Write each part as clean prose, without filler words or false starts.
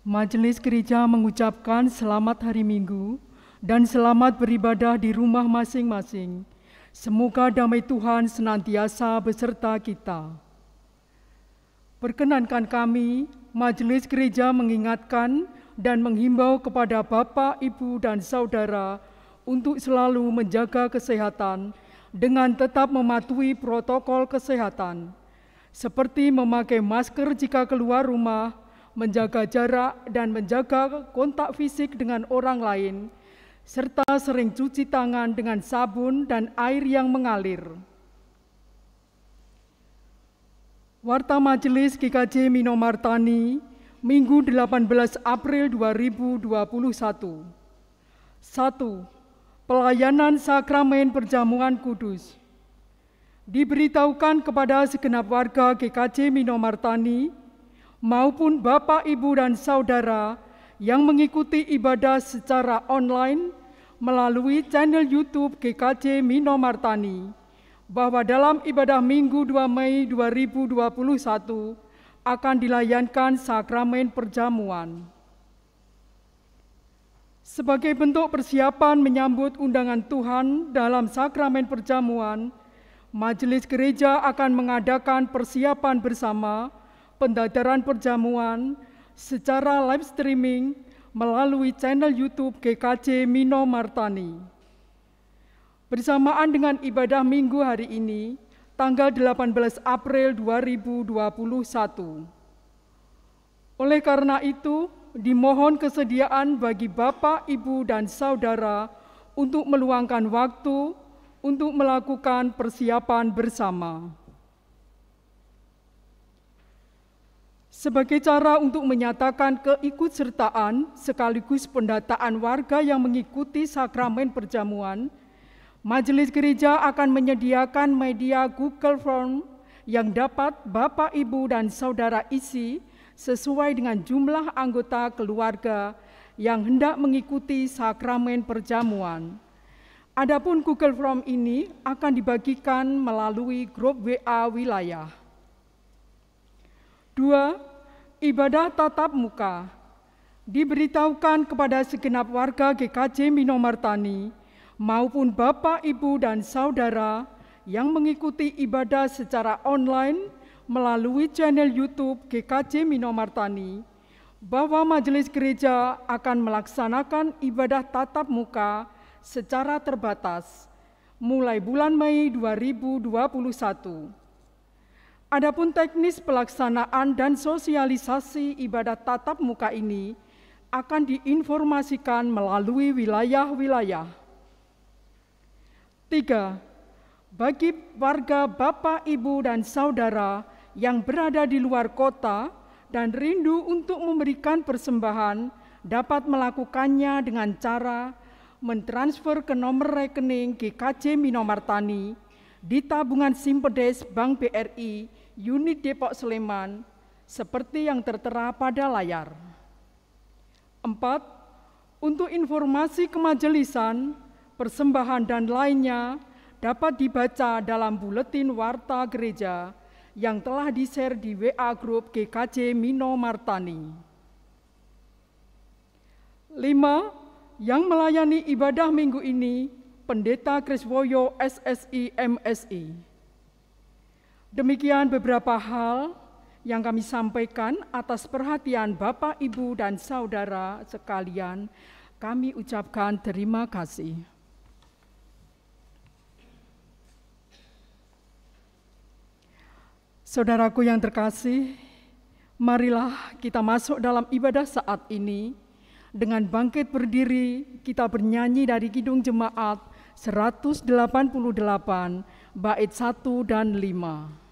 Majelis Gereja mengucapkan selamat hari Minggu dan selamat beribadah di rumah masing-masing. Semoga damai Tuhan senantiasa beserta kita. Perkenankan kami, Majelis Gereja mengingatkan dan menghimbau kepada Bapak, Ibu, dan Saudara untuk selalu menjaga kesehatan dengan tetap mematuhi protokol kesehatan, seperti memakai masker jika keluar rumah, menjaga jarak dan menjaga kontak fisik dengan orang lain, serta sering cuci tangan dengan sabun dan air yang mengalir. Warta Majelis GKJ Minomartani, Minggu 18 April 2021. 1. Pelayanan Sakramen Perjamuan Kudus. Diberitahukan kepada segenap warga GKJ Minomartani maupun Bapak, Ibu, dan Saudara yang mengikuti ibadah secara online melalui channel YouTube GKJ Minomartani bahwa dalam ibadah Minggu 2 Mei 2021 akan dilayankan sakramen perjamuan. Sebagai bentuk persiapan menyambut undangan Tuhan dalam sakramen perjamuan, Majelis Gereja akan mengadakan persiapan bersama pendadaran perjamuan secara live streaming melalui channel YouTube GKJ Minomartani. Bersamaan dengan ibadah Minggu hari ini, tanggal 18 April 2021. Oleh karena itu, dimohon kesediaan bagi Bapak, Ibu, dan Saudara untuk meluangkan waktu untuk melakukan persiapan bersama. Sebagai cara untuk menyatakan keikutsertaan sekaligus pendataan warga yang mengikuti sakramen perjamuan, Majelis Gereja akan menyediakan media Google Form yang dapat Bapak, Ibu, dan Saudara isi sesuai dengan jumlah anggota keluarga yang hendak mengikuti sakramen perjamuan. Adapun Google Form ini akan dibagikan melalui grup WA wilayah. 2. Ibadah tatap muka. Diberitahukan kepada segenap warga GKJ Minomartani maupun Bapak, Ibu, dan Saudara yang mengikuti ibadah secara online melalui channel YouTube GKJ Minomartani bahwa Majelis Gereja akan melaksanakan ibadah tatap muka secara terbatas mulai bulan Mei 2021. Adapun teknis pelaksanaan dan sosialisasi ibadah tatap muka ini akan diinformasikan melalui wilayah-wilayah. 3. Bagi warga Bapak, Ibu, dan Saudara yang berada di luar kota dan rindu untuk memberikan persembahan dapat melakukannya dengan cara mentransfer ke nomor rekening GKJ Minomartani di tabungan Simpedes Bank BRI Unit Depok Sleman seperti yang tertera pada layar. 4. Untuk informasi kemajelisan, persembahan dan lainnya dapat dibaca dalam buletin Warta Gereja yang telah di-share di WA Group GKJ Minomartani. 5. Yang melayani ibadah minggu ini, Pendeta Kriswoyo SSI MSI. Demikian beberapa hal yang kami sampaikan atas perhatian Bapak, Ibu, dan saudara sekalian. Kami ucapkan terima kasih. Saudaraku yang terkasih, marilah kita masuk dalam ibadah saat ini. Dengan bangkit berdiri, kita bernyanyi dari Kidung Jemaat 188, bait 1 dan 5.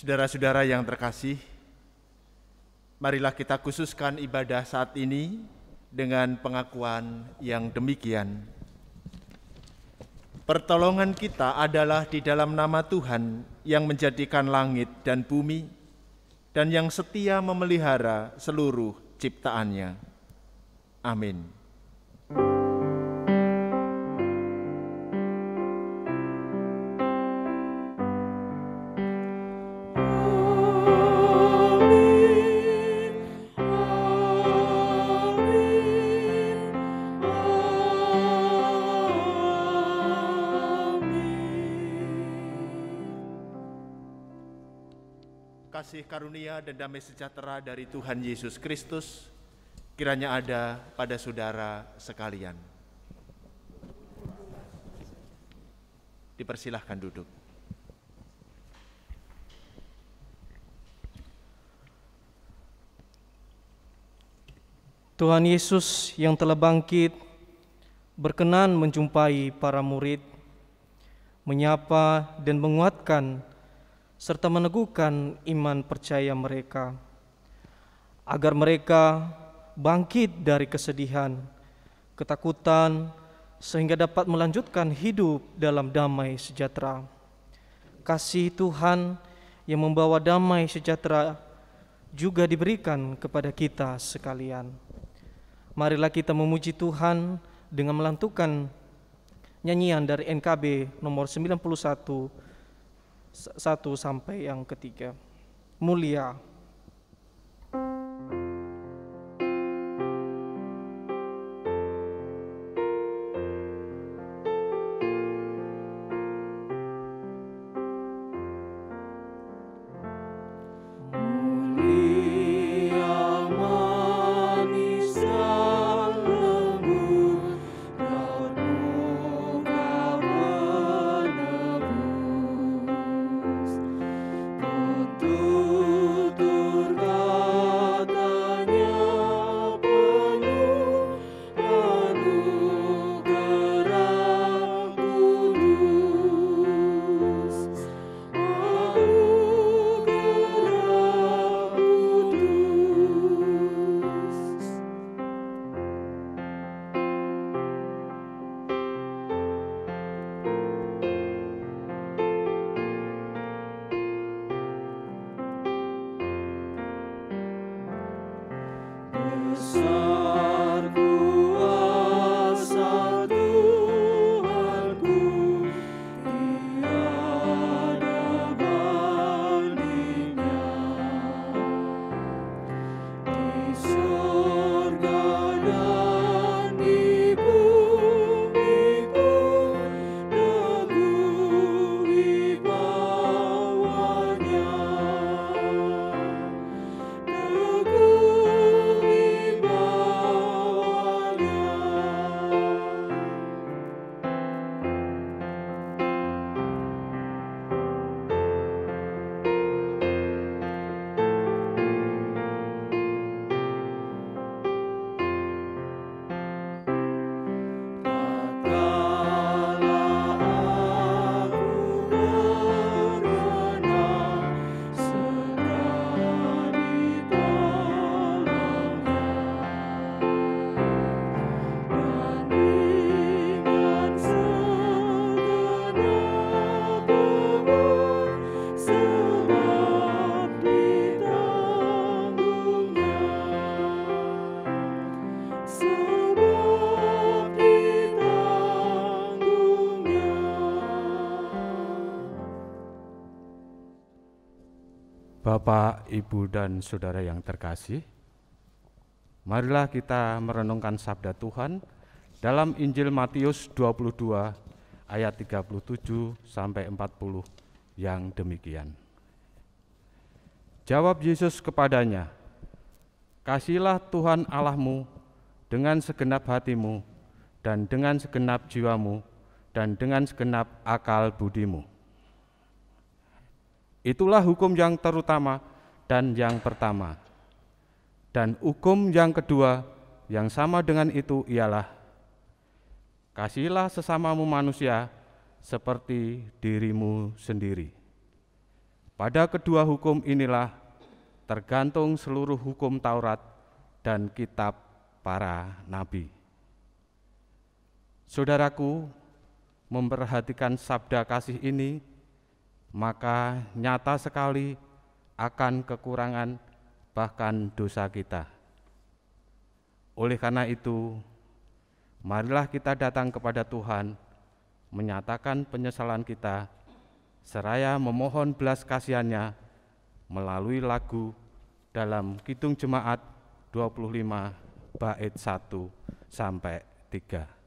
Saudara-saudara yang terkasih, marilah kita khususkan ibadah saat ini dengan pengakuan yang demikian. Pertolongan kita adalah di dalam nama Tuhan yang menjadikan langit dan bumi dan yang setia memelihara seluruh ciptaannya. Amin. Kasih karunia dan damai sejahtera dari Tuhan Yesus Kristus kiranya ada pada saudara sekalian. Dipersilahkan duduk. Tuhan Yesus yang telah bangkit berkenan menjumpai para murid, menyapa dan menguatkan serta meneguhkan iman percaya mereka, agar mereka bangkit dari kesedihan, ketakutan, sehingga dapat melanjutkan hidup dalam damai sejahtera. Kasih Tuhan yang membawa damai sejahtera juga diberikan kepada kita sekalian. Marilah kita memuji Tuhan dengan melantunkan nyanyian dari NKB nomor 91, 1 sampai yang ketiga. Mulia. Tuhan Bapak, Ibu, dan Saudara yang terkasih, marilah kita merenungkan sabda Tuhan dalam Injil Matius 22 ayat 37 sampai 40 yang demikian. Jawab Yesus kepadanya, "Kasihilah Tuhan Allahmu dengan segenap hatimu dan dengan segenap jiwamu dan dengan segenap akal budimu. Itulah hukum yang terutama dan yang pertama. Dan hukum yang kedua yang sama dengan itu ialah, kasihilah sesamamu manusia seperti dirimu sendiri. Pada kedua hukum inilah tergantung seluruh hukum Taurat dan kitab para nabi." Saudaraku, memperhatikan sabda kasih ini, maka nyata sekali akan kekurangan bahkan dosa kita. Oleh karena itu, marilah kita datang kepada Tuhan, menyatakan penyesalan kita, seraya memohon belas kasihan-Nya melalui lagu dalam Kidung Jemaat 25 bait 1 sampai 3.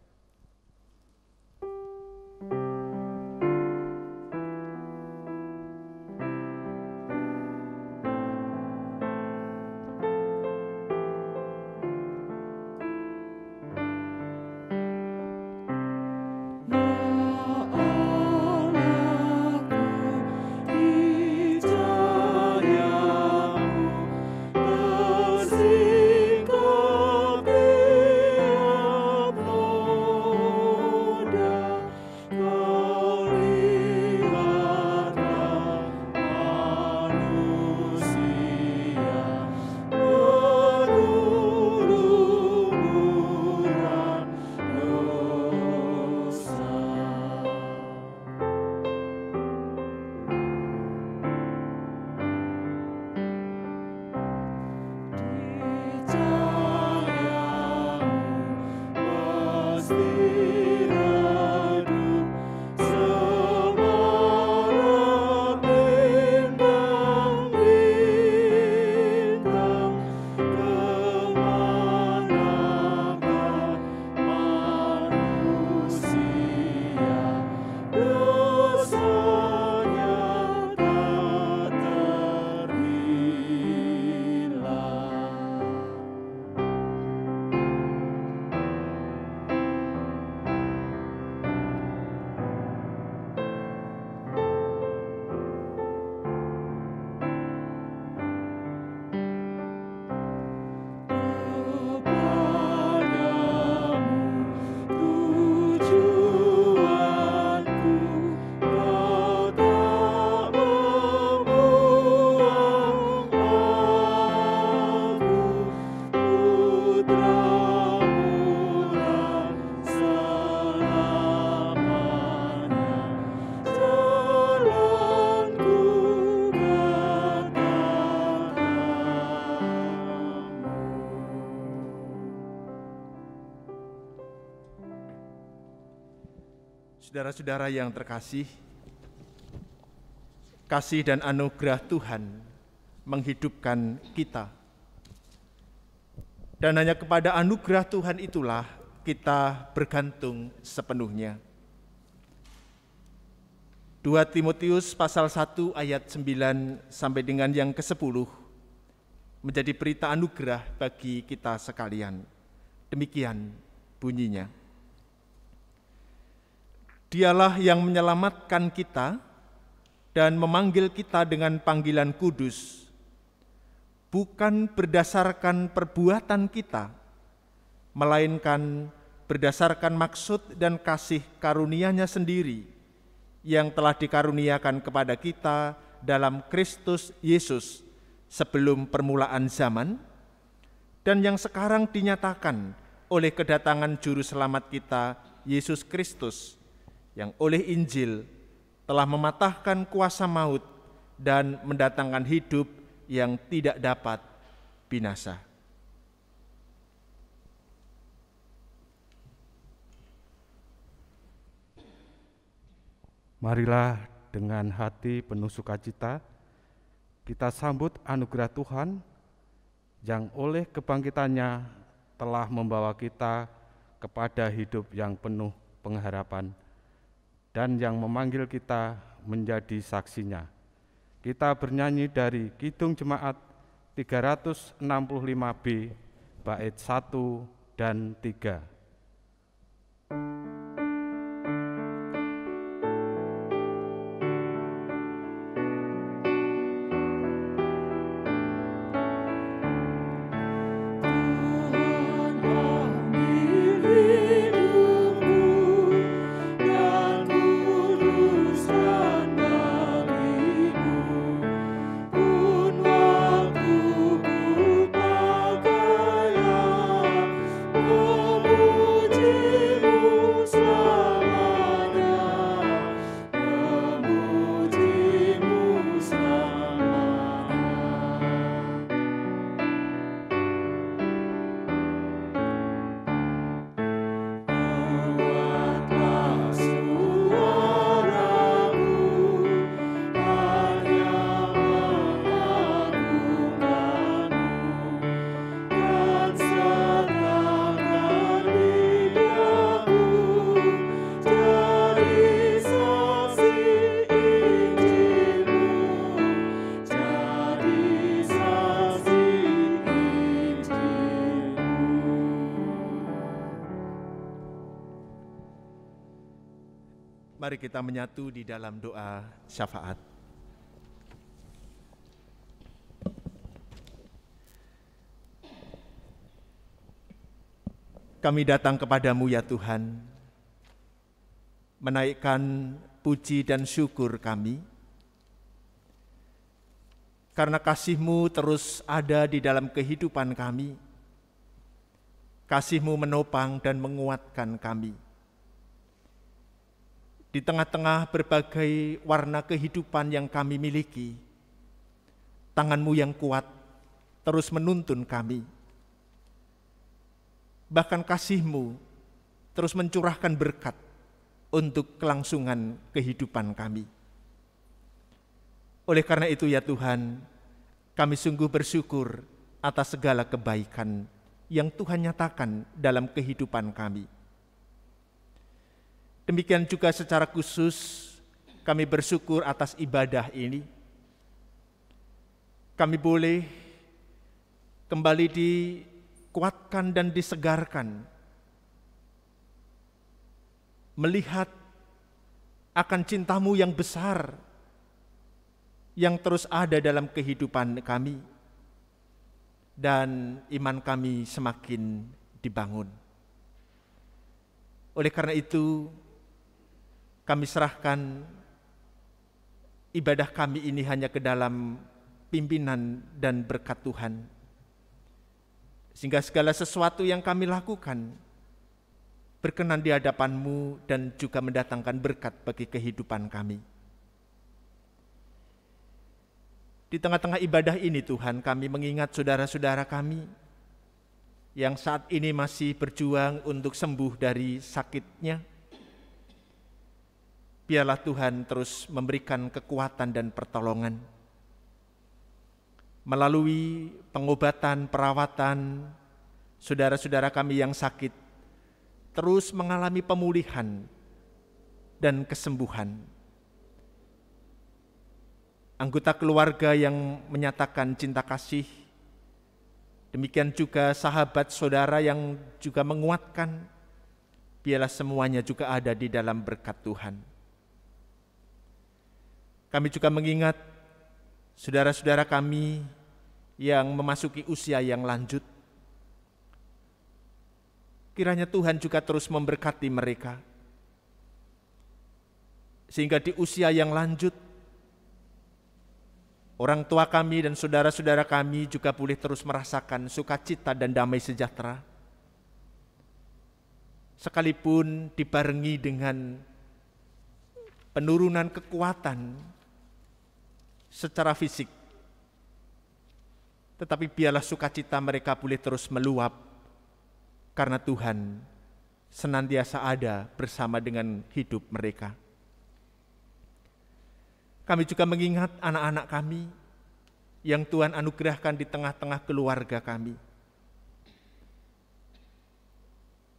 Saudara-saudara yang terkasih, kasih dan anugerah Tuhan menghidupkan kita. Dan hanya kepada anugerah Tuhan itulah kita bergantung sepenuhnya. 2 Timotius pasal 1 ayat 9 sampai dengan yang ke-10 menjadi berita anugerah bagi kita sekalian. Demikian bunyinya. Dialah yang menyelamatkan kita dan memanggil kita dengan panggilan kudus, bukan berdasarkan perbuatan kita, melainkan berdasarkan maksud dan kasih karunia-Nya sendiri yang telah dikaruniakan kepada kita dalam Kristus Yesus sebelum permulaan zaman, dan yang sekarang dinyatakan oleh kedatangan Juru Selamat kita, Yesus Kristus, yang oleh Injil telah mematahkan kuasa maut dan mendatangkan hidup yang tidak dapat binasa. Marilah dengan hati penuh sukacita kita sambut anugerah Tuhan yang oleh kebangkitannya telah membawa kita kepada hidup yang penuh pengharapan dan yang memanggil kita menjadi saksinya. Kita bernyanyi dari Kidung Jemaat 365B, bait 1 dan 3. Mari kita menyatu di dalam doa syafaat. Kami datang kepadamu ya Tuhan, menaikkan puji dan syukur kami, karena kasih-Mu terus ada di dalam kehidupan kami. Kasih-Mu menopang dan menguatkan kami. Di tengah-tengah berbagai warna kehidupan yang kami miliki, tangan-Mu yang kuat terus menuntun kami. Bahkan kasih-Mu terus mencurahkan berkat untuk kelangsungan kehidupan kami. Oleh karena itu ya Tuhan, kami sungguh bersyukur atas segala kebaikan yang Tuhan nyatakan dalam kehidupan kami. Demikian juga secara khusus kami bersyukur atas ibadah ini. Kami boleh kembali dikuatkan dan disegarkan, melihat akan cinta-Mu yang besar yang terus ada dalam kehidupan kami, dan iman kami semakin dibangun. Oleh karena itu, kami serahkan ibadah kami ini hanya ke dalam pimpinan dan berkat Tuhan. Sehingga segala sesuatu yang kami lakukan berkenan di hadapan-Mu dan juga mendatangkan berkat bagi kehidupan kami. Di tengah-tengah ibadah ini Tuhan, kami mengingat saudara-saudara kami yang saat ini masih berjuang untuk sembuh dari sakitnya. Biarlah Tuhan terus memberikan kekuatan dan pertolongan. Melalui pengobatan, perawatan, saudara-saudara kami yang sakit terus mengalami pemulihan dan kesembuhan. Anggota keluarga yang menyatakan cinta kasih, demikian juga sahabat saudara yang juga menguatkan, biarlah semuanya juga ada di dalam berkat Tuhan. Kami juga mengingat saudara-saudara kami yang memasuki usia yang lanjut. Kiranya Tuhan juga terus memberkati mereka, sehingga di usia yang lanjut, orang tua kami dan saudara-saudara kami juga boleh terus merasakan sukacita dan damai sejahtera, sekalipun dibarengi dengan penurunan kekuatan secara fisik, tetapi biarlah sukacita mereka boleh terus meluap, karena Tuhan senantiasa ada bersama dengan hidup mereka. Kami juga mengingat anak-anak kami yang Tuhan anugerahkan di tengah-tengah keluarga kami.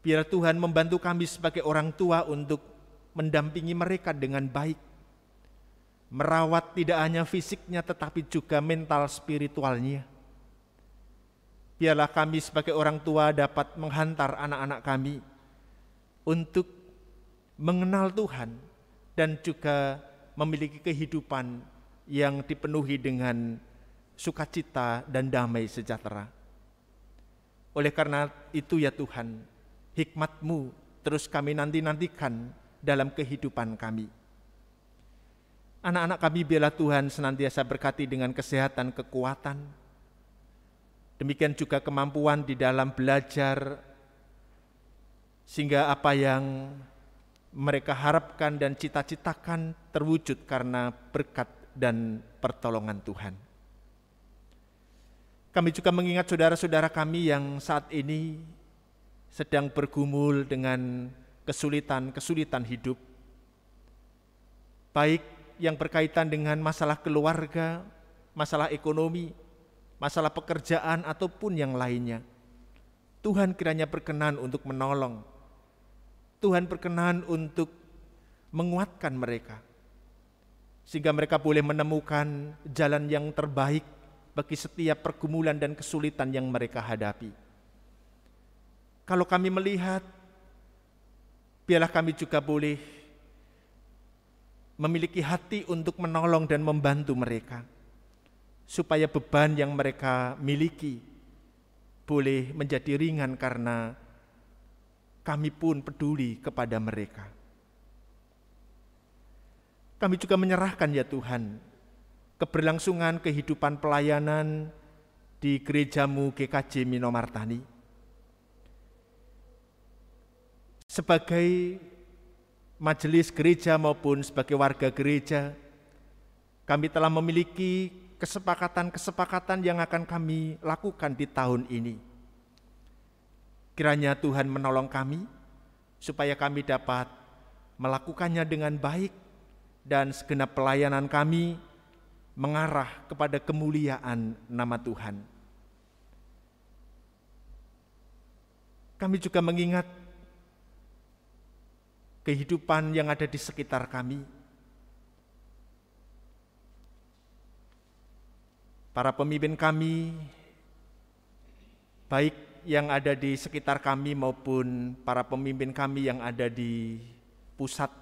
Biar Tuhan membantu kami sebagai orang tua untuk mendampingi mereka dengan baik, merawat tidak hanya fisiknya tetapi juga mental spiritualnya. Biarlah kami sebagai orang tua dapat menghantar anak-anak kami untuk mengenal Tuhan dan juga memiliki kehidupan yang dipenuhi dengan sukacita dan damai sejahtera. Oleh karena itu ya Tuhan, hikmat-Mu terus kami nanti-nantikan dalam kehidupan kami. Anak-anak kami biarlah Tuhan senantiasa berkati dengan kesehatan, kekuatan, demikian juga kemampuan di dalam belajar, sehingga apa yang mereka harapkan dan cita-citakan terwujud karena berkat dan pertolongan Tuhan. Kami juga mengingat saudara-saudara kami yang saat ini sedang bergumul dengan kesulitan-kesulitan hidup, baik yang berkaitan dengan masalah keluarga, masalah ekonomi, masalah pekerjaan ataupun yang lainnya. Tuhan kiranya berkenan untuk menolong. Tuhan berkenan untuk menguatkan mereka, sehingga mereka boleh menemukan jalan yang terbaik bagi setiap pergumulan dan kesulitan yang mereka hadapi. Kalau kami melihat, biarlah kami juga boleh memiliki hati untuk menolong dan membantu mereka, supaya beban yang mereka miliki boleh menjadi ringan karena kami pun peduli kepada mereka. Kami juga menyerahkan ya Tuhan keberlangsungan kehidupan pelayanan di gereja-Mu GKJ Minomartani. Sebagai majelis gereja maupun sebagai warga gereja, kami telah memiliki kesepakatan-kesepakatan yang akan kami lakukan di tahun ini. Kiranya Tuhan menolong kami supaya kami dapat melakukannya dengan baik dan segenap pelayanan kami mengarah kepada kemuliaan nama Tuhan. Kami juga mengingat kehidupan yang ada di sekitar kami. Para pemimpin kami, baik yang ada di sekitar kami maupun para pemimpin kami yang ada di pusat,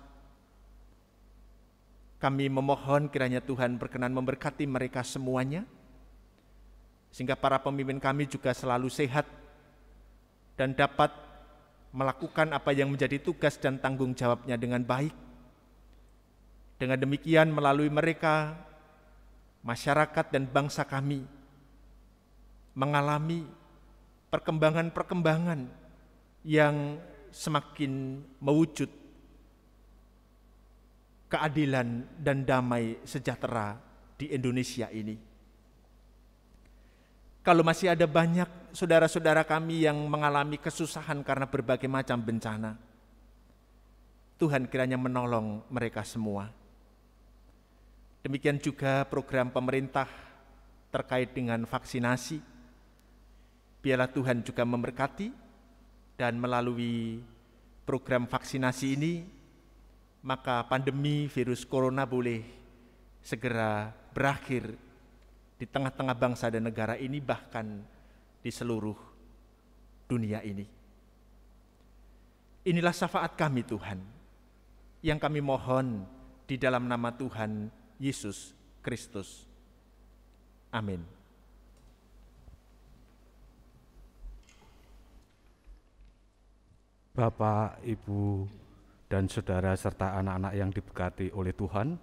kami memohon kiranya Tuhan berkenan memberkati mereka semuanya, sehingga para pemimpin kami juga selalu sehat dan dapat melakukan apa yang menjadi tugas dan tanggung jawabnya dengan baik. Dengan demikian melalui mereka, masyarakat dan bangsa kami mengalami perkembangan-perkembangan yang semakin mewujud keadilan dan damai sejahtera di Indonesia ini. Kalau masih ada banyak saudara-saudara kami yang mengalami kesusahan karena berbagai macam bencana, Tuhan kiranya menolong mereka semua. Demikian juga program pemerintah terkait dengan vaksinasi. Biarlah Tuhan juga memberkati, dan melalui program vaksinasi ini, maka pandemi virus corona boleh segera berakhir di tengah-tengah bangsa dan negara ini, bahkan di seluruh dunia ini. Inilah syafaat kami Tuhan, yang kami mohon di dalam nama Tuhan Yesus Kristus. Amin. Bapak, Ibu, dan saudara serta anak-anak yang diberkati oleh Tuhan,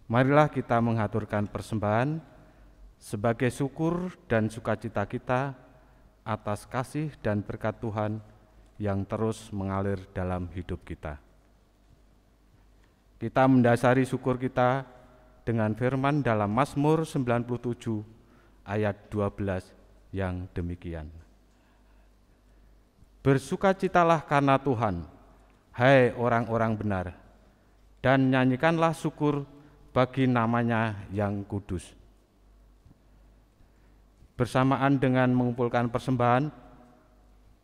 marilah kita mengaturkan persembahan sebagai syukur dan sukacita kita atas kasih dan berkat Tuhan yang terus mengalir dalam hidup kita. Kita mendasari syukur kita dengan firman dalam Mazmur 97 ayat 12 yang demikian. Bersukacitalah karena Tuhan, hai orang-orang benar, dan nyanyikanlah syukur bagi namanya yang kudus. Bersamaan dengan mengumpulkan persembahan,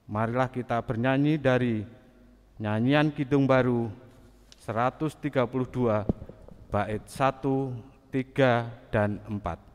marilah kita bernyanyi dari nyanyian Kidung Baru 132 bait 1, 3, dan 4.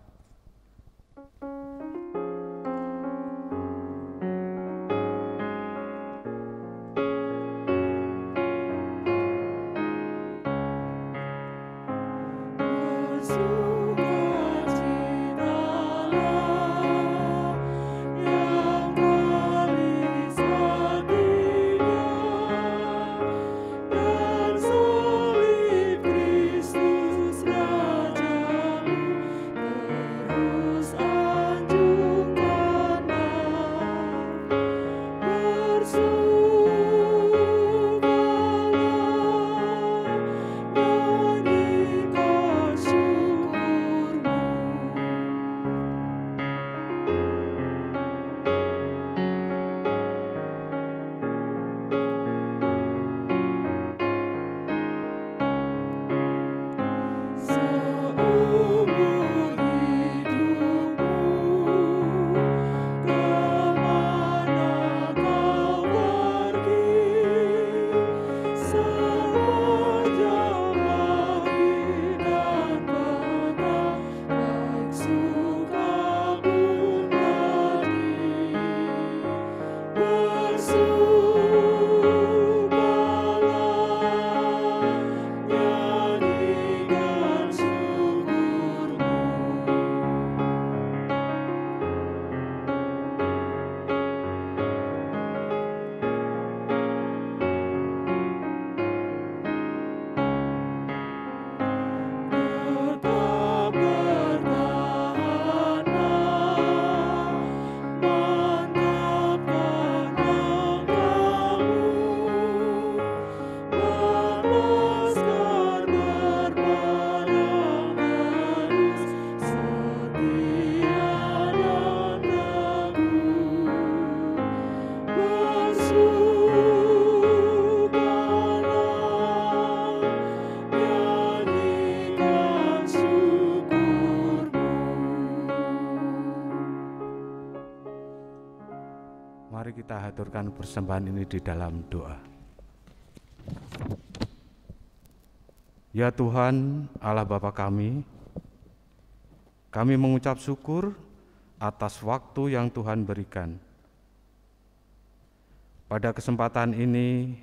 Mari kita haturkan persembahan ini di dalam doa. Ya Tuhan, Allah Bapa kami mengucap syukur atas waktu yang Tuhan berikan. Pada kesempatan ini,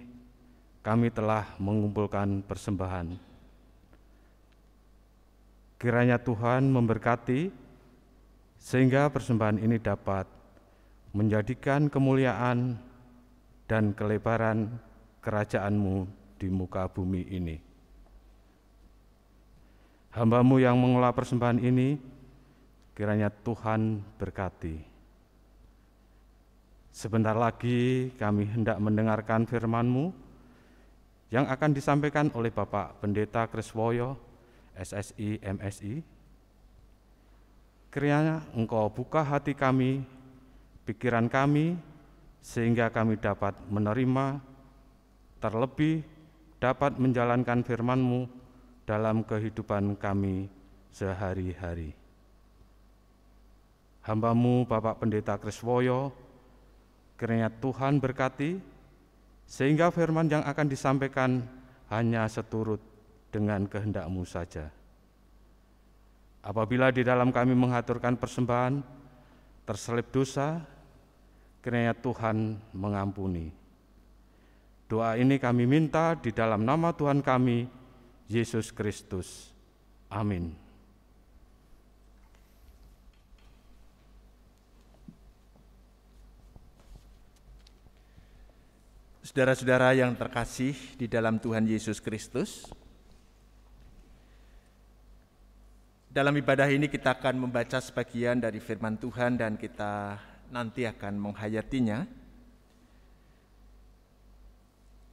kami telah mengumpulkan persembahan. Kiranya Tuhan memberkati, sehingga persembahan ini dapat menjadikan kemuliaan dan kelebaran kerajaan-Mu di muka bumi ini. Hamba-Mu yang mengolah persembahan ini, kiranya Tuhan berkati. Sebentar lagi kami hendak mendengarkan firman-Mu yang akan disampaikan oleh Bapak Pendeta Kriswoyo, SSI, MSI. Kiranya Engkau buka hati kami, pikiran kami, sehingga kami dapat menerima, terlebih dapat menjalankan firman-Mu dalam kehidupan kami sehari-hari. Hamba-Mu Bapak Pendeta Kriswoyo, kiranya Tuhan berkati, sehingga firman yang akan disampaikan hanya seturut dengan kehendak-Mu saja. Apabila di dalam kami mengaturkan persembahan, terselip dosa, kiranya Tuhan mengampuni. Doa ini kami minta di dalam nama Tuhan kami, Yesus Kristus. Amin. Saudara-saudara yang terkasih di dalam Tuhan Yesus Kristus, dalam ibadah ini kita akan membaca sebagian dari firman Tuhan dan kita nanti akan menghayatinya.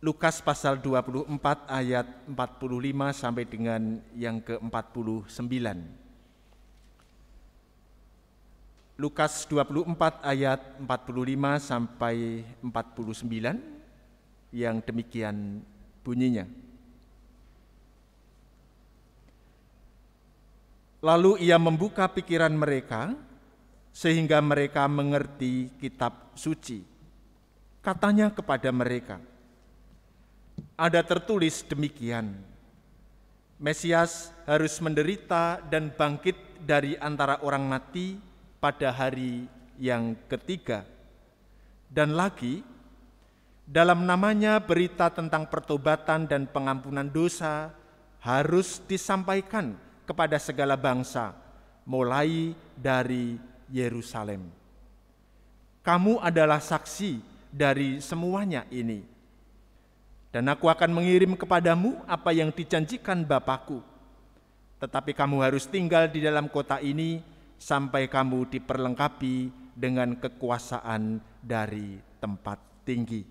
Lukas pasal 24 ayat 45 sampai dengan yang ke-49. Lukas 24 ayat 45 sampai 49 yang demikian bunyinya. Lalu ia membuka pikiran mereka sehingga mereka mengerti kitab suci. Katanya kepada mereka, ada tertulis demikian, Mesias harus menderita dan bangkit dari antara orang mati pada hari yang ketiga. Dan lagi, dalam namanya berita tentang pertobatan dan pengampunan dosa harus disampaikan kepada segala bangsa, mulai dari Yerusalem. Kamu adalah saksi dari semuanya ini. Dan aku akan mengirim kepadamu apa yang dijanjikan Bapa-Ku. Tetapi kamu harus tinggal di dalam kota ini sampai kamu diperlengkapi dengan kekuasaan dari tempat tinggi.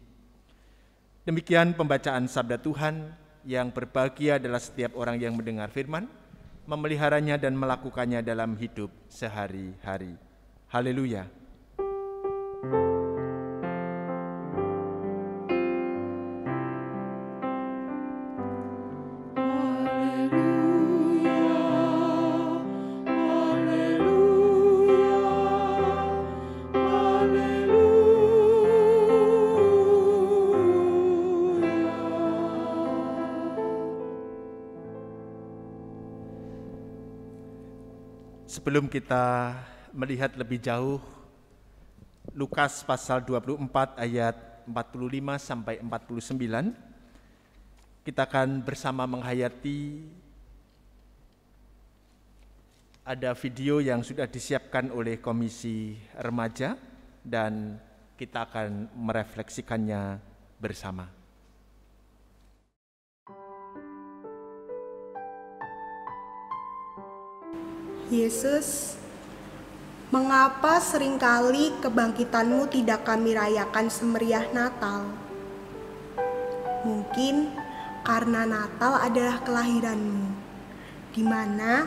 Demikian pembacaan sabda Tuhan. Yang berbahagia adalah setiap orang yang mendengar firman, memeliharanya dan melakukannya dalam hidup sehari-hari. Haleluya. Sebelum kita melihat lebih jauh Lukas pasal 24 ayat 45 sampai 49, kita akan bersama menghayati ada video yang sudah disiapkan oleh Komisi Remaja dan kita akan merefleksikannya bersama. Yesus, mengapa seringkali kebangkitan-Mu tidak kami rayakan semeriah Natal? Mungkin karena Natal adalah kelahiran-Mu, di mana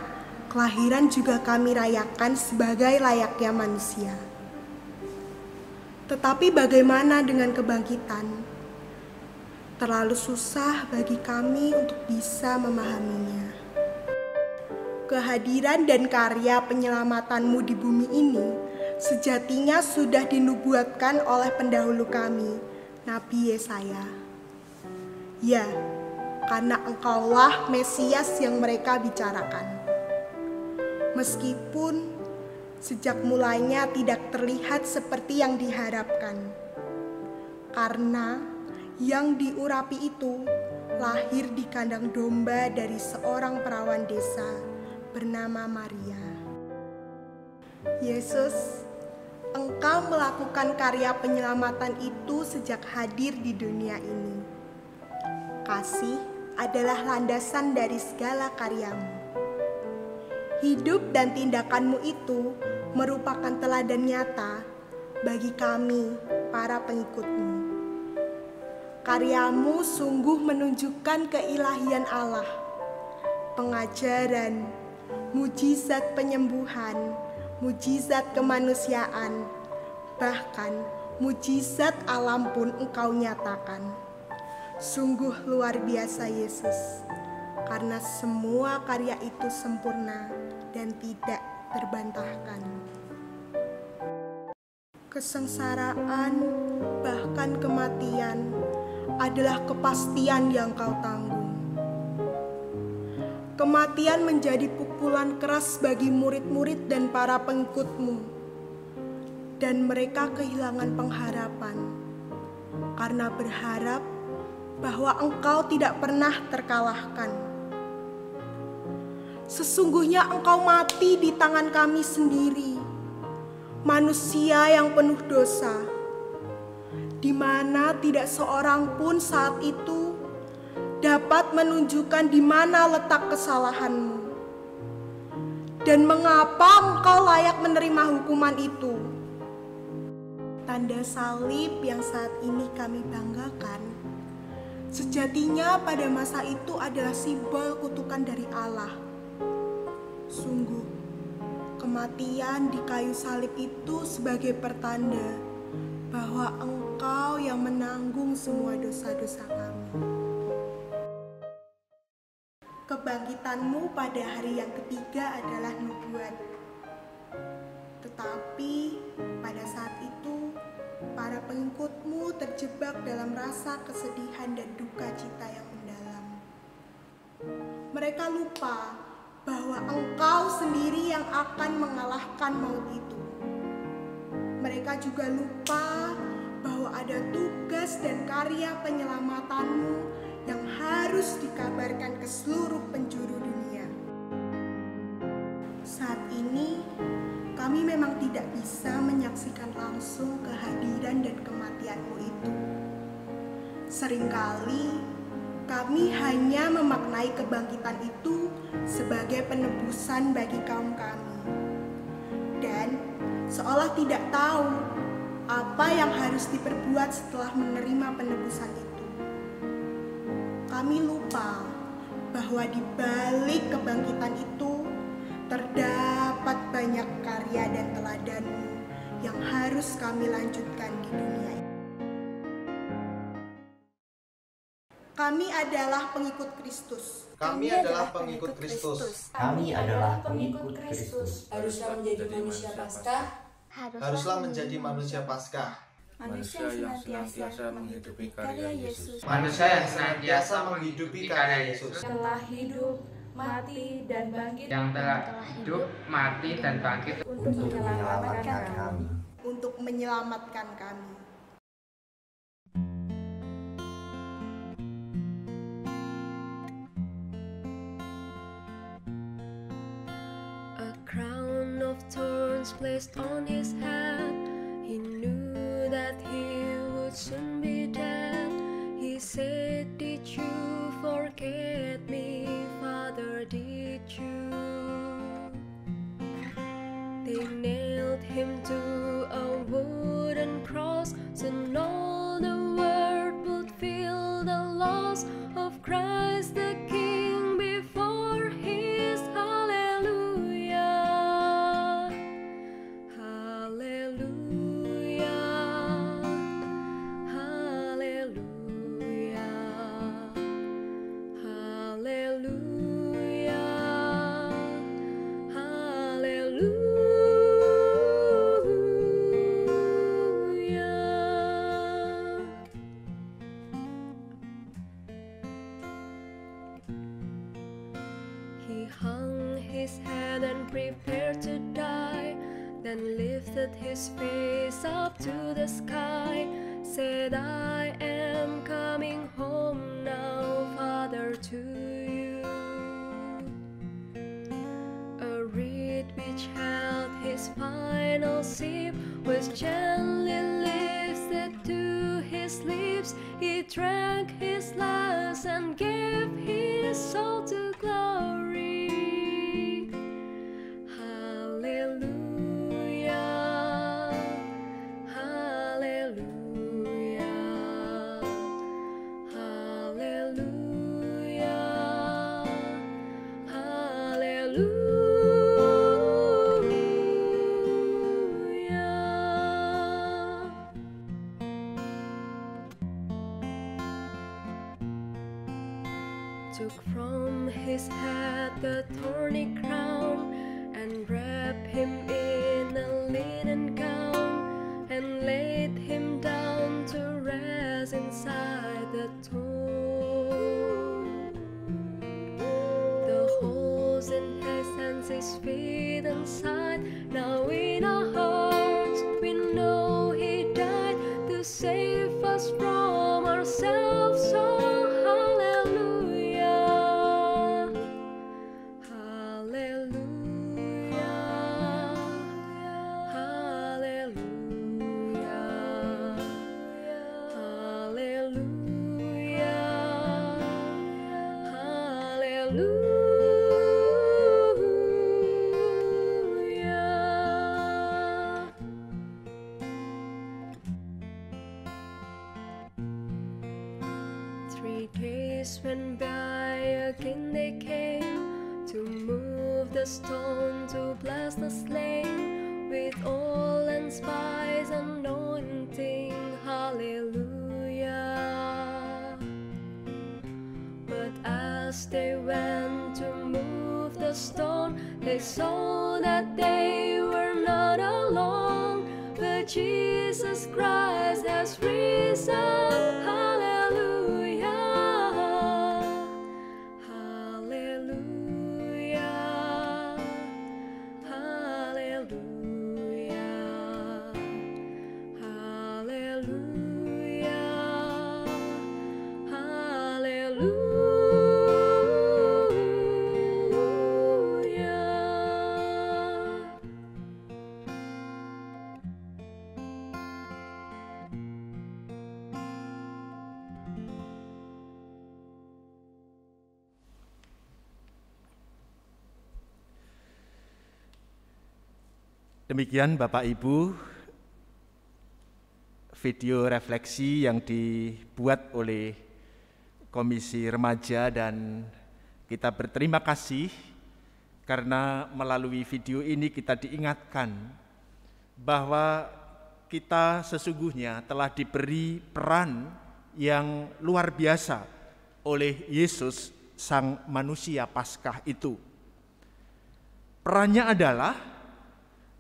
kelahiran juga kami rayakan sebagai layaknya manusia. Tetapi bagaimana dengan kebangkitan? Terlalu susah bagi kami untuk bisa memahaminya. Kehadiran dan karya penyelamatan-Mu di bumi ini sejatinya sudah dinubuatkan oleh pendahulu kami, Nabi Yesaya. Ya, karena Engkaulah Mesias yang mereka bicarakan. Meskipun sejak mulanya tidak terlihat seperti yang diharapkan. Karena yang diurapi itu lahir di kandang domba dari seorang perawan desa bernama Maria. Yesus, Engkau melakukan karya penyelamatan itu sejak hadir di dunia ini. Kasih adalah landasan dari segala karya-Mu. Hidup dan tindakan-Mu itu merupakan teladan nyata bagi kami, para pengikut-Mu. Karya-Mu sungguh menunjukkan keilahian Allah, pengajaran, mujizat penyembuhan, mujizat kemanusiaan, bahkan mujizat alam pun Engkau nyatakan. Sungguh luar biasa Yesus, karena semua karya itu sempurna dan tidak terbantahkan. Kesengsaraan, bahkan kematian adalah kepastian yang Kau tanggung. Kematian menjadi pukulan keras bagi murid-murid dan para pengikut-Mu, dan mereka kehilangan pengharapan karena berharap bahwa Engkau tidak pernah terkalahkan. Sesungguhnya Engkau mati di tangan kami sendiri, manusia yang penuh dosa, di mana tidak seorang pun saat itu dapat menunjukkan di mana letak kesalahan-Mu. Dan mengapa Engkau layak menerima hukuman itu? Tanda salib yang saat ini kami banggakan, sejatinya pada masa itu adalah simbol kutukan dari Allah. Sungguh, kematian di kayu salib itu sebagai pertanda bahwa Engkau yang menanggung semua dosa-dosa kami. Kebangkitan-Mu pada hari yang ketiga adalah nubuat. Tetapi pada saat itu, para pengikutmu terjebak dalam rasa kesedihan dan duka cita yang mendalam. Mereka lupa bahwa Engkau sendiri yang akan mengalahkan maut itu. Mereka juga lupa bahwa ada tugas dan karya penyelamatanmu yang harus dikabarkan ke seluruh penjuru dunia. Saat ini, kami memang tidak bisa menyaksikan langsung kehadiran dan kematianmu itu. Seringkali, kami hanya memaknai kebangkitan itu sebagai penebusan bagi kaum kami. Dan seolah tidak tahu apa yang harus diperbuat setelah menerima penebusan itu. Kami lupa bahwa di balik kebangkitan itu terdapat banyak karya dan teladanmu yang harus kami lanjutkan di dunia ini. Kami adalah pengikut Kristus. Kami adalah pengikut Kristus. Kami adalah pengikut Kristus. Haruslah menjadi manusia Paskah. Haruslah menjadi manusia Paskah. Manusia yang senantiasa menghidupi karya Yesus. Manusia yang senantiasa menghidupi karya Yesus. Telah hidup, mati, dan bangkit. Yang telah hidup, mati, dan bangkit untuk menyelamatkan kami. Untuk menyelamatkan kami. A crown of thorns placed on his head. He knew that he would soon be dead. He said, "Did you forget me, Father, did you?" They nailed him to a wooden cross, so all the world would feel the loss of Christ the King before his hallelujah. Hallelujah. Hallelujah. Hallelujah. Hallelujah. He hung his head and prepared to die, then lifted his face up to the sky, said, "I am coming home now, Father, to you." A reed which held his final sip was gently lifted to his lips. He drank his last and gave his soul to glory. Hallelujah. Hallelujah. Hallelujah. Hallelujah. Took from his head the thorny crown and wrapped him in a linen gown and laid him down to rest inside the tomb. The holes in his hands, his feet and side, now in our hearts we know he died to save us from ourselves. So hallelujah. Hallelujah. Hallelujah. Hallelujah. Hallelujah. 3 days went by, again they came to move the stone to bless the slain with oil and spice anointing. Hallelujah. But as they went to move the stone, they saw that they were not alone. Hallelujah, Jesus Christ has risen. Hallelujah, hallelujah, hallelujah, hallelujah, hallelujah. Demikian Bapak Ibu, video refleksi yang dibuat oleh Komisi Remaja, dan kita berterima kasih karena melalui video ini kita diingatkan bahwa kita sesungguhnya telah diberi peran yang luar biasa oleh Yesus, Sang Manusia Paskah itu. Perannya adalah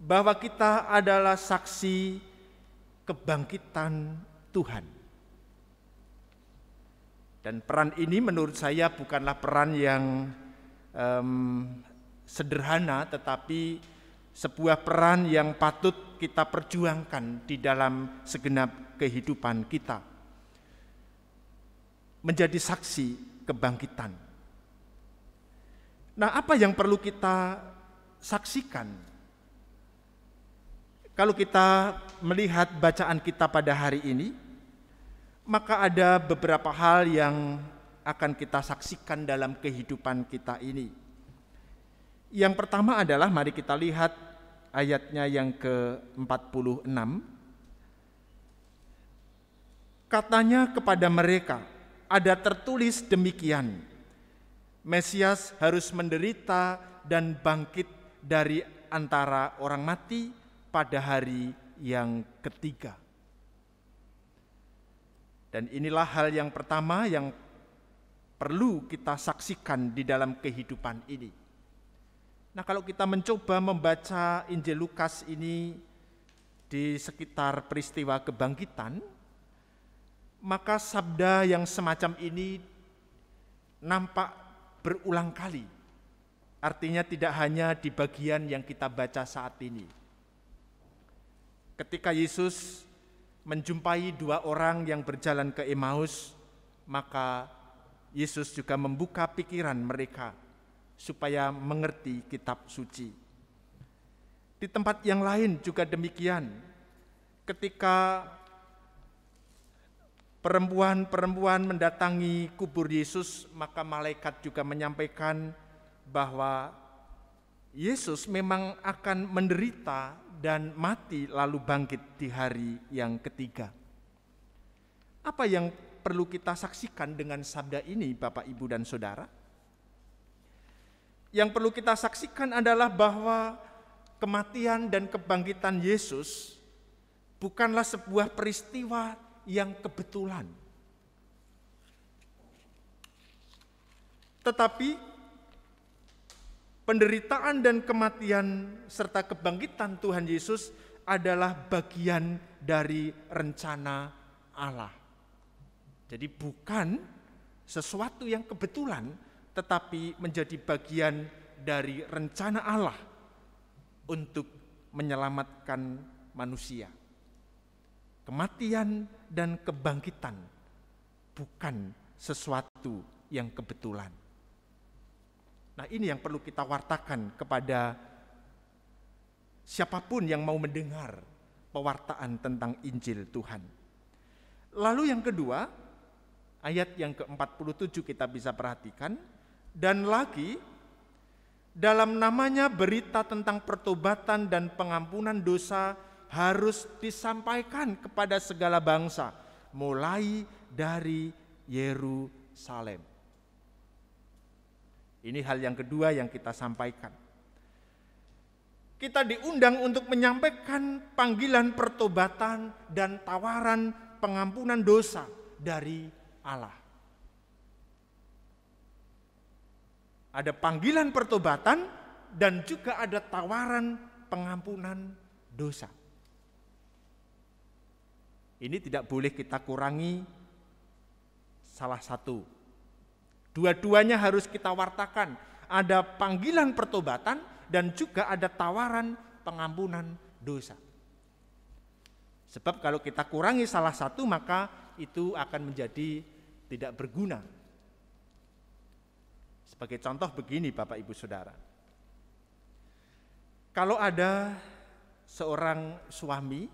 bahwa kita adalah saksi kebangkitan Tuhan. Dan peran ini menurut saya bukanlah peran yang sederhana, tetapi sebuah peran yang patut kita perjuangkan di dalam segenap kehidupan kita. Menjadi saksi kebangkitan. Nah, apa yang perlu kita saksikan? Kalau kita melihat bacaan kita pada hari ini, maka ada beberapa hal yang akan kita saksikan dalam kehidupan kita ini. Yang pertama adalah, mari kita lihat ayatnya yang ke-46. Katanya kepada mereka, ada tertulis demikian, Mesias harus menderita dan bangkit dari antara orang mati pada hari yang ketiga. Dan inilah hal yang pertama yang perlu kita saksikan di dalam kehidupan ini. Nah, kalau kita mencoba membaca Injil Lukas ini di sekitar peristiwa kebangkitan, maka sabda yang semacam ini nampak berulang kali. Artinya tidak hanya di bagian yang kita baca saat ini. Ketika Yesus menjumpai dua orang yang berjalan ke Emmaus, maka Yesus juga membuka pikiran mereka supaya mengerti kitab suci. Di tempat yang lain juga demikian. Ketika perempuan-perempuan mendatangi kubur Yesus, maka malaikat juga menyampaikan bahwa Yesus memang akan menderita dan mati lalu bangkit di hari yang ketiga. Apa yang perlu kita saksikan dengan sabda ini, Bapak, Ibu, dan Saudara? Yang perlu kita saksikan adalah bahwa kematian dan kebangkitan Yesus bukanlah sebuah peristiwa yang kebetulan. Tetapi penderitaan dan kematian serta kebangkitan Tuhan Yesus adalah bagian dari rencana Allah. Jadi bukan sesuatu yang kebetulan, tetapi menjadi bagian dari rencana Allah untuk menyelamatkan manusia. Kematian dan kebangkitan bukan sesuatu yang kebetulan. Nah, ini yang perlu kita wartakan kepada siapapun yang mau mendengar pewartaan tentang Injil Tuhan. Lalu yang kedua, ayat yang ke-47 kita bisa perhatikan, dan lagi dalam namanya berita tentang pertobatan dan pengampunan dosa harus disampaikan kepada segala bangsa, mulai dari Yerusalem. Ini hal yang kedua yang kita sampaikan. Kita diundang untuk menyampaikan panggilan pertobatan dan tawaran pengampunan dosa dari Allah. Ada panggilan pertobatan dan juga ada tawaran pengampunan dosa. Ini tidak boleh kita kurangi salah satu. Dua-duanya harus kita wartakan. Ada panggilan pertobatan dan juga ada tawaran pengampunan dosa. Sebab kalau kita kurangi salah satu, maka itu akan menjadi tidak berguna. Sebagai contoh begini Bapak Ibu Saudara. Kalau ada seorang suami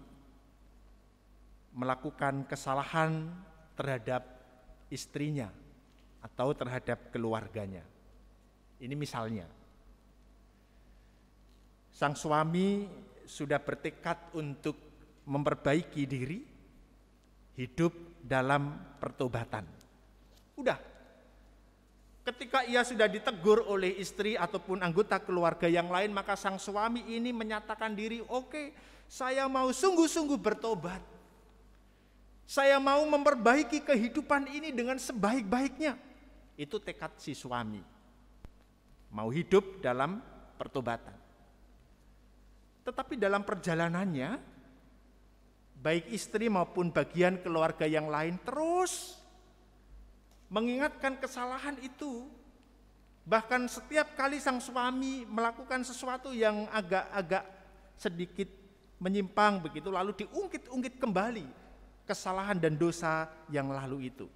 melakukan kesalahan terhadap istrinya atau terhadap keluarganya. Ini misalnya, sang suami sudah bertekad untuk memperbaiki diri, hidup dalam pertobatan. Udah, ketika ia sudah ditegur oleh istri ataupun anggota keluarga yang lain, maka sang suami ini menyatakan diri, oke, saya mau sungguh-sungguh bertobat. Saya mau memperbaiki kehidupan ini dengan sebaik-baiknya. Itu tekad si suami. Mau hidup dalam pertobatan. Tetapi dalam perjalanannya, baik istri maupun bagian keluarga yang lain terus mengingatkan kesalahan itu. Bahkan setiap kali sang suami melakukan sesuatu yang agak-agak sedikit menyimpang begitu, lalu diungkit-ungkit kembali kesalahan dan dosa yang lalu itu.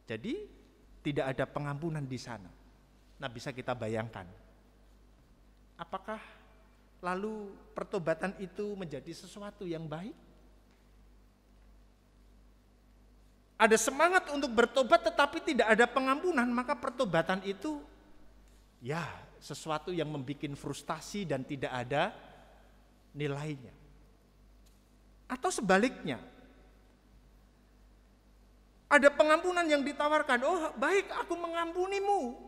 Jadi tidak ada pengampunan di sana. Nah, bisa kita bayangkan, apakah lalu pertobatan itu menjadi sesuatu yang baik? Ada semangat untuk bertobat tetapi tidak ada pengampunan, maka pertobatan itu ya sesuatu yang membuat frustasi dan tidak ada nilainya. Atau sebaliknya, ada pengampunan yang ditawarkan, oh baik aku mengampunimu,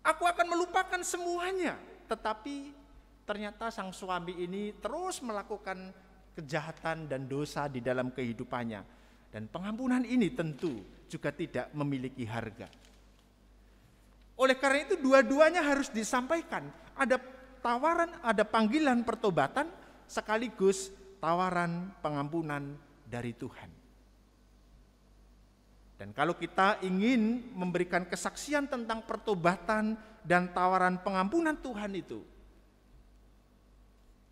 aku akan melupakan semuanya. Tetapi ternyata sang suami ini terus melakukan kejahatan dan dosa di dalam kehidupannya. Dan pengampunan ini tentu juga tidak memiliki harga. Oleh karena itu dua-duanya harus disampaikan. Ada tawaran, ada panggilan pertobatan, sekaligus tawaran pengampunan dari Tuhan. Dan kalau kita ingin memberikan kesaksian tentang pertobatan dan tawaran pengampunan Tuhan itu,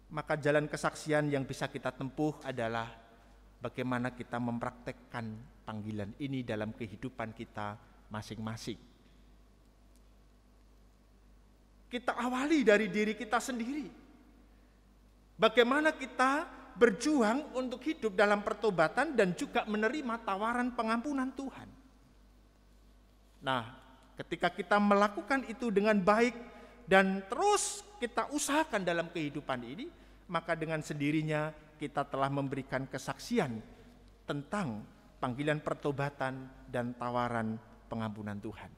maka jalan kesaksian yang bisa kita tempuh adalah bagaimana kita mempraktekkan panggilan ini dalam kehidupan kita masing-masing. Kita awali dari diri kita sendiri. Bagaimana kita berjuang untuk hidup dalam pertobatan dan juga menerima tawaran pengampunan Tuhan. Nah, ketika kita melakukan itu dengan baik dan terus kita usahakan dalam kehidupan ini, maka dengan sendirinya kita telah memberikan kesaksian tentang panggilan pertobatan dan tawaran pengampunan Tuhan.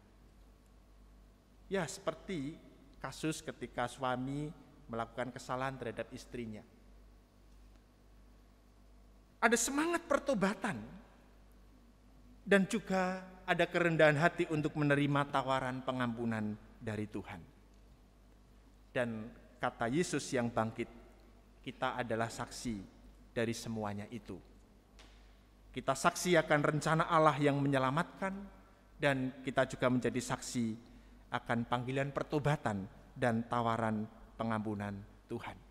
Ya, seperti kasus ketika suami melakukan kesalahan terhadap istrinya. Ada semangat pertobatan dan juga ada kerendahan hati untuk menerima tawaran pengampunan dari Tuhan. Dan kata Yesus yang bangkit, kita adalah saksi dari semuanya itu. Kita saksi akan rencana Allah yang menyelamatkan dan kita juga menjadi saksi akan panggilan pertobatan dan tawaran pengampunan Tuhan.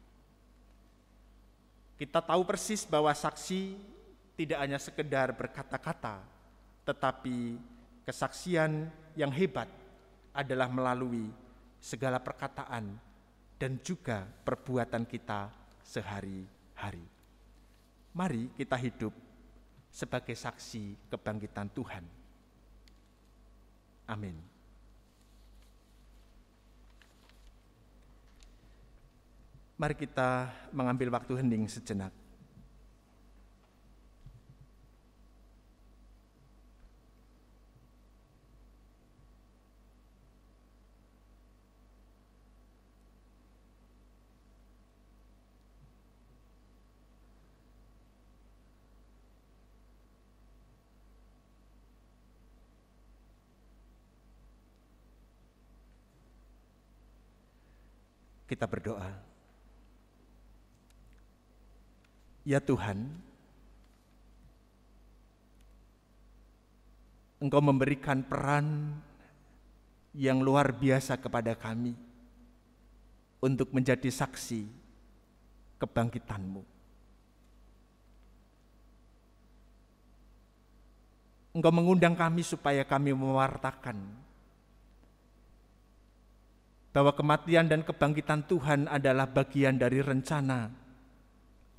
Kita tahu persis bahwa saksi tidak hanya sekedar berkata-kata, tetapi kesaksian yang hebat adalah melalui segala perkataan dan juga perbuatan kita sehari-hari. Mari kita hidup sebagai saksi kebangkitan Tuhan. Amin. Mari kita mengambil waktu hening sejenak. Kita berdoa. Ya Tuhan, Engkau memberikan peran yang luar biasa kepada kami untuk menjadi saksi kebangkitan-Mu. Engkau mengundang kami supaya kami mewartakan bahwa kematian dan kebangkitan Tuhan adalah bagian dari rencana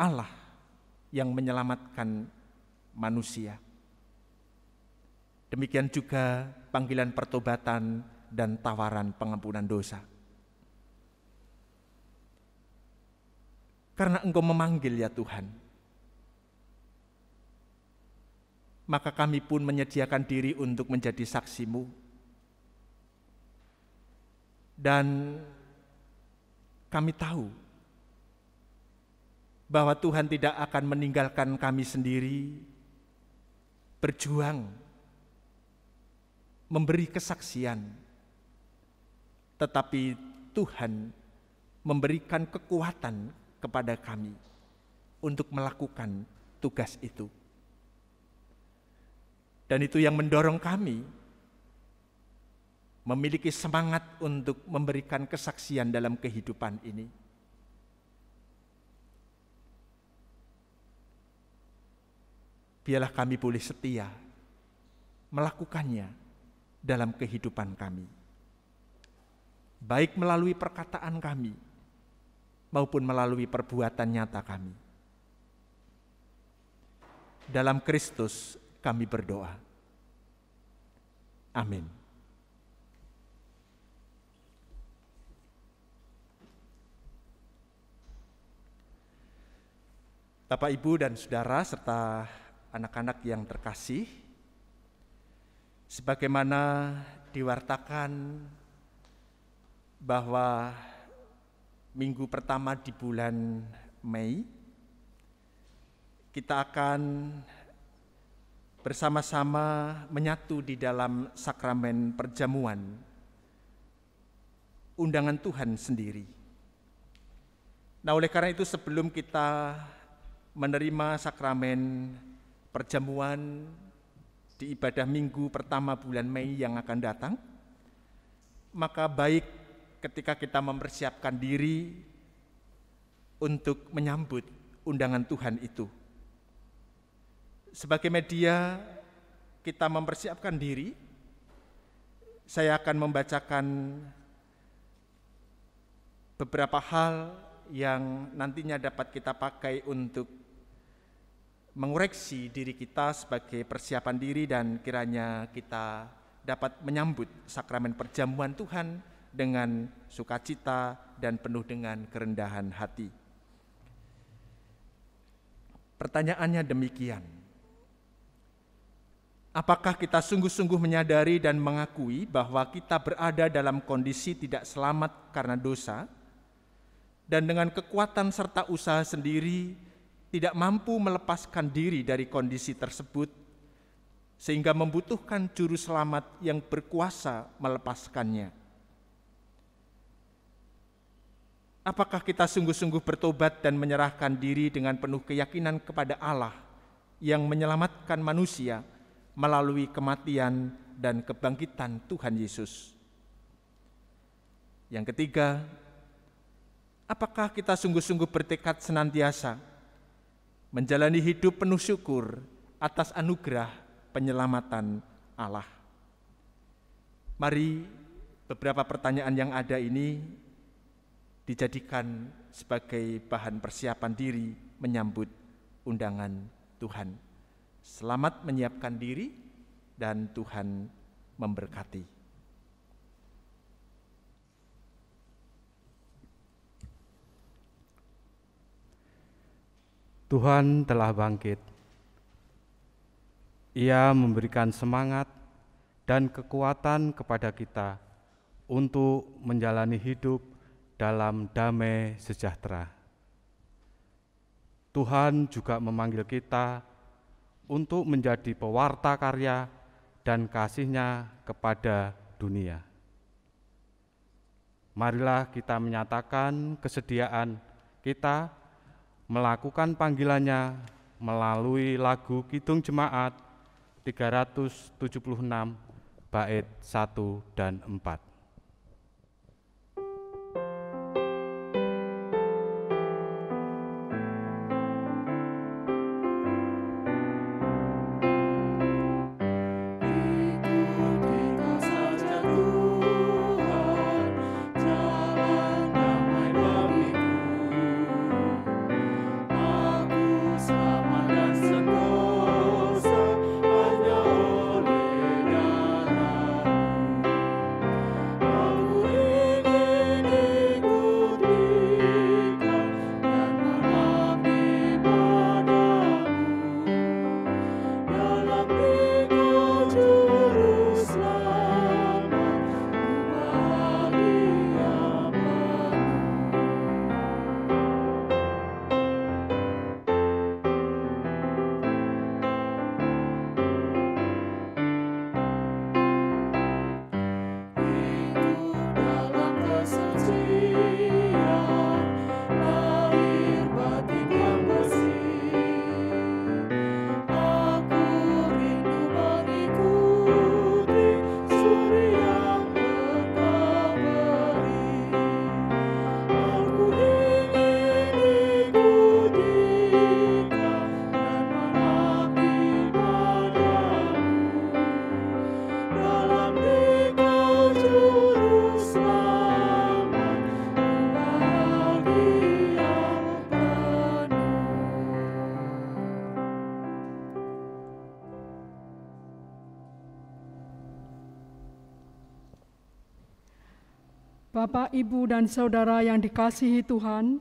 Allah yang menyelamatkan manusia. Demikian juga panggilan pertobatan dan tawaran pengampunan dosa. Karena Engkau memanggil ya Tuhan, maka kami pun menyediakan diri untuk menjadi saksi-Mu. Dan kami tahu bahwa Tuhan tidak akan meninggalkan kami sendiri berjuang, memberi kesaksian, tetapi Tuhan memberikan kekuatan kepada kami untuk melakukan tugas itu. Dan itu yang mendorong kami memiliki semangat untuk memberikan kesaksian dalam kehidupan ini. Biarlah kami boleh setia melakukannya dalam kehidupan kami, baik melalui perkataan kami maupun melalui perbuatan nyata kami. Dalam Kristus kami berdoa. Amin. Bapak, Ibu, dan Saudara, serta anak-anak yang terkasih, sebagaimana diwartakan bahwa minggu pertama di bulan Mei, kita akan bersama-sama menyatu di dalam sakramen perjamuan, undangan Tuhan sendiri. Nah, oleh karena itu sebelum kita menerima sakramen perjamuan di ibadah minggu pertama bulan Mei yang akan datang, maka baik ketika kita mempersiapkan diri untuk menyambut undangan Tuhan itu. Sebagai media kita mempersiapkan diri, saya akan membacakan beberapa hal yang nantinya dapat kita pakai untuk mengoreksi diri kita sebagai persiapan diri, dan kiranya kita dapat menyambut sakramen perjamuan Tuhan dengan sukacita dan penuh dengan kerendahan hati. Pertanyaannya demikian: apakah kita sungguh-sungguh menyadari dan mengakui bahwa kita berada dalam kondisi tidak selamat karena dosa, dan dengan kekuatan serta usaha sendiri tidak mampu melepaskan diri dari kondisi tersebut, sehingga membutuhkan juru selamat yang berkuasa melepaskannya? Apakah kita sungguh-sungguh bertobat dan menyerahkan diri dengan penuh keyakinan kepada Allah yang menyelamatkan manusia melalui kematian dan kebangkitan Tuhan Yesus? Yang ketiga, apakah kita sungguh-sungguh bertekad senantiasa menjalani hidup penuh syukur atas anugerah penyelamatan Allah? Mari beberapa pertanyaan yang ada ini dijadikan sebagai bahan persiapan diri menyambut undangan Tuhan. Selamat menyiapkan diri dan Tuhan memberkati. Tuhan telah bangkit. Ia memberikan semangat dan kekuatan kepada kita untuk menjalani hidup dalam damai sejahtera. Tuhan juga memanggil kita untuk menjadi pewarta karya dan kasih-Nya kepada dunia. Marilah kita menyatakan kesediaan kita melakukan panggilannya melalui lagu Kidung Jemaat 376 bait 1 dan 4. Bapak, Ibu, dan Saudara yang dikasihi Tuhan,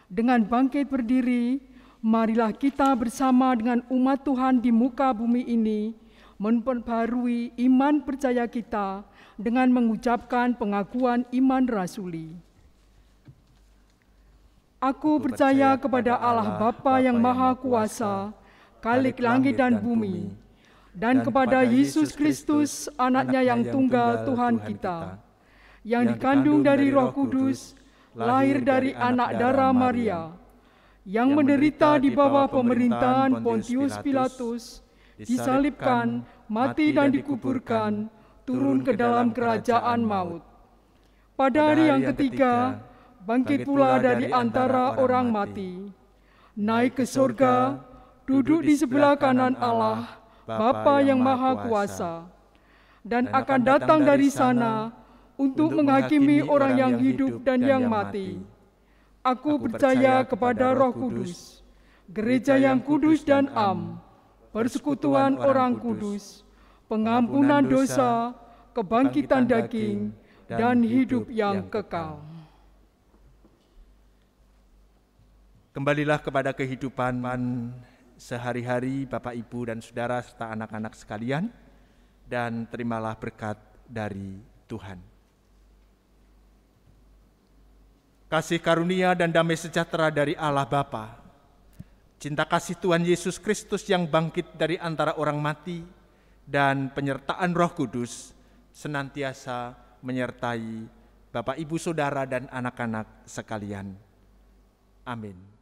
dengan bangkit berdiri, marilah kita bersama dengan umat Tuhan di muka bumi ini memperbarui iman percaya kita dengan mengucapkan pengakuan iman rasuli. Aku percaya kepada Allah Bapa yang Maha Kuasa, Khalik langit dan bumi, dan kepada Yesus Kristus, Anaknya yang tunggal Tuhan kita, yang dikandung dari Roh Kudus, lahir dari anak darah Maria, yang menderita di bawah pemerintahan Pontius Pilatus, disalibkan, mati dan dikuburkan, turun ke dalam kerajaan maut. Pada hari yang ketiga, bangkit pula dari antara orang mati, naik ke surga, duduk di sebelah kanan Allah, Bapa yang Maha Kuasa, dan akan datang dari sana untuk menghakimi orang yang hidup dan yang mati. Aku percaya kepada Roh Kudus, gereja yang kudus dan am, persekutuan orang kudus, pengampunan dosa, kebangkitan daging, dan hidup yang kekal. Kembalilah kepada kehidupan sehari-hari Bapak, Ibu, dan Saudara serta anak-anak sekalian, dan terimalah berkat dari Tuhan. Kasih karunia dan damai sejahtera dari Allah Bapa, cinta kasih Tuhan Yesus Kristus yang bangkit dari antara orang mati, dan penyertaan Roh Kudus senantiasa menyertai Bapak, Ibu, Saudara, dan anak-anak sekalian. Amin.